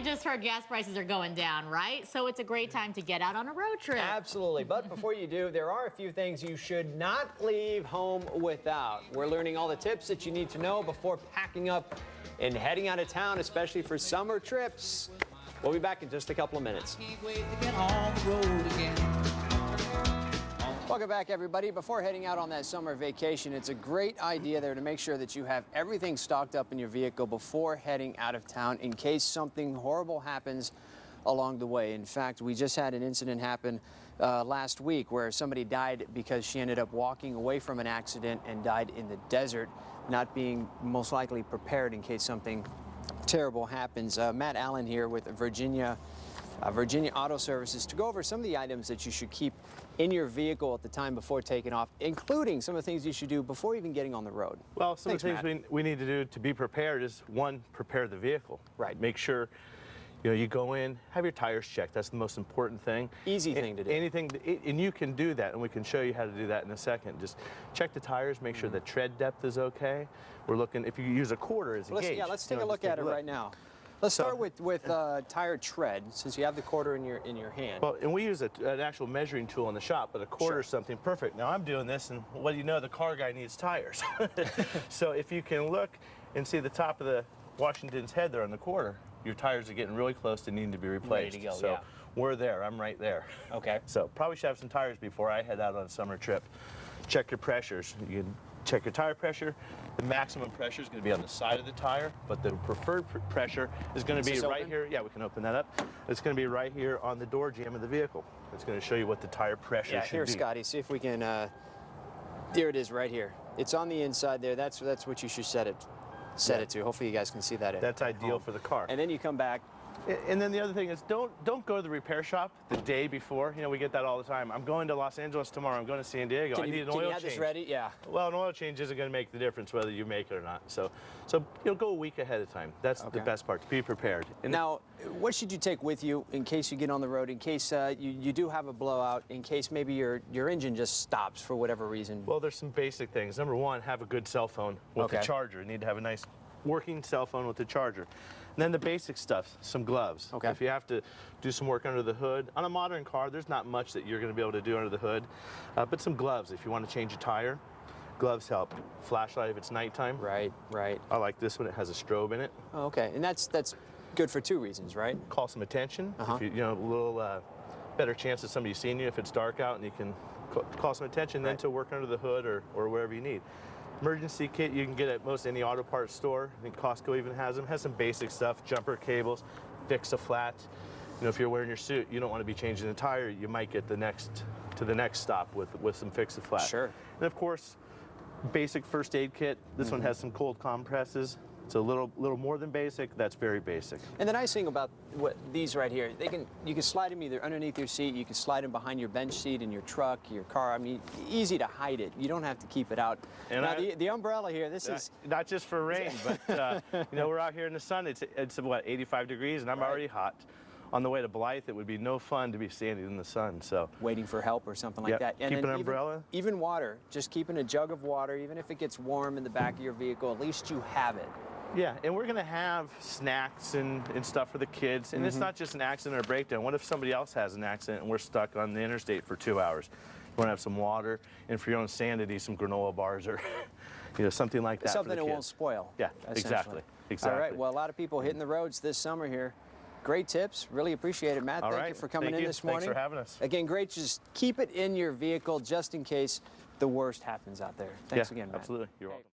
we just heard gas prices are going down, right? So it's a great time to get out on a road trip. Absolutely. But before you do, there are a few things you should not leave home without. We're learning all the tips that you need to know before packing up and heading out of town, especially for summer trips. We'll be back in just a couple of minutes. Can't wait to get on the road again. Welcome back, everybody. Before heading out on that summer vacation, it's a great idea there to make sure that you have everything stocked up in your vehicle before heading out of town in case something horrible happens along the way. In fact, we just had an incident happen last week where somebody died because she ended up walking away from an accident and died in the desert, not being most likely prepared in case something terrible happens. Matt Allen here with Virginia Auto Services to go over some of the items that you should keep in your vehicle at the time before taking off, including some of the things you should do before even getting on the road. Well, some of the things we need to do to be prepared is, one, prepare the vehicle. Right. Make sure you go in, have your tires checked. That's the most important thing. Easy thing to do. And you can do that, and we can show you how to do that in a second. Just check the tires, make sure the tread depth is okay. We're looking, if you use a quarter as a gauge. Yeah, let's take a look at it right now. Let's start with tire tread, since you have the quarter in your hand. Well, and we use an actual measuring tool in the shop, but a quarter is something perfect. Now I'm doing this, and what do you know? The car guy needs tires. So if you can look and see the top of the Washington's head there on the quarter, your tires are getting really close to needing to be replaced. Ready to go, so yeah. We're there. I'm right there. Okay. So probably should have some tires before I head out on a summer trip. Check your pressures. You can check your tire pressure. The maximum pressure is going to be on the side of the tire, but the preferred pressure is going to be right here. Yeah, we can open that up. It's going to be right here on the door jamb of the vehicle. It's going to show you what the tire pressure should be. Here, Scotty, see if we can. Here it is, right here. It's on the inside there. That's what you should set it to. Hopefully, you guys can see that. That's ideal for the car. And then you come back. And then the other thing is, don't go to the repair shop the day before. You know, we get that all the time. I'm going to Los Angeles tomorrow. I'm going to San Diego. I need an oil change. Can you have this ready? Yeah. Well, an oil change isn't going to make the difference whether you make it or not. So go a week ahead of time. That's the best part, to be prepared. And now, what should you take with you in case you get on the road, in case you do have a blowout, in case maybe your engine just stops for whatever reason? Well, there's some basic things. Number one, have a good cell phone with a charger. You need to have a nice working cell phone with a charger. And then the basic stuff, some gloves. Okay. If you have to do some work under the hood. On a modern car, there's not much that you're going to be able to do under the hood, but some gloves if you want to change a tire. Gloves help. Flashlight if it's nighttime. Right. I like this one. It has a strobe in it. Oh, okay, and that's good for two reasons, right? Call some attention. If you know, a little better chance of somebody seeing you if it's dark out, and you can call some attention then to work under the hood or wherever you need. Emergency kit you can get at most any auto parts store. I think Costco even has them. Has some basic stuff, jumper cables, fix a flat. You know, if you're wearing your suit, you don't want to be changing the tire. You might get to the next stop with some fix a flat. Sure. And of course, basic first aid kit. This one has some cold compresses. It's a little more than basic. That's very basic. And the nice thing about these right here, you can slide them either underneath your seat, you can slide them behind your bench seat in your truck, your car. I mean, easy to hide it. You don't have to keep it out. And now the umbrella here, this is not just for rain, but you know, we're out here in the sun. It's what, 85 degrees, and I'm already hot. On the way to Blythe, it would be no fun to be standing in the sun. So waiting for help or something like that. And keep an umbrella. Even water, just keeping a jug of water, even if it gets warm in the back of your vehicle, at least you have it. Yeah, and we're going to have snacks and stuff for the kids. And it's not just an accident or breakdown. What if somebody else has an accident and we're stuck on the interstate for 2 hours? You want to have some water, and for your own sanity, some granola bars or something like that. Something that won't spoil. Yeah, exactly. All right, well, a lot of people hitting the roads this summer here. Great tips. Really appreciate it, Matt. Thank you for coming in this morning. Thanks for having us. Again, great. Just keep it in your vehicle just in case the worst happens out there. Thanks again, Matt. Absolutely. You're welcome.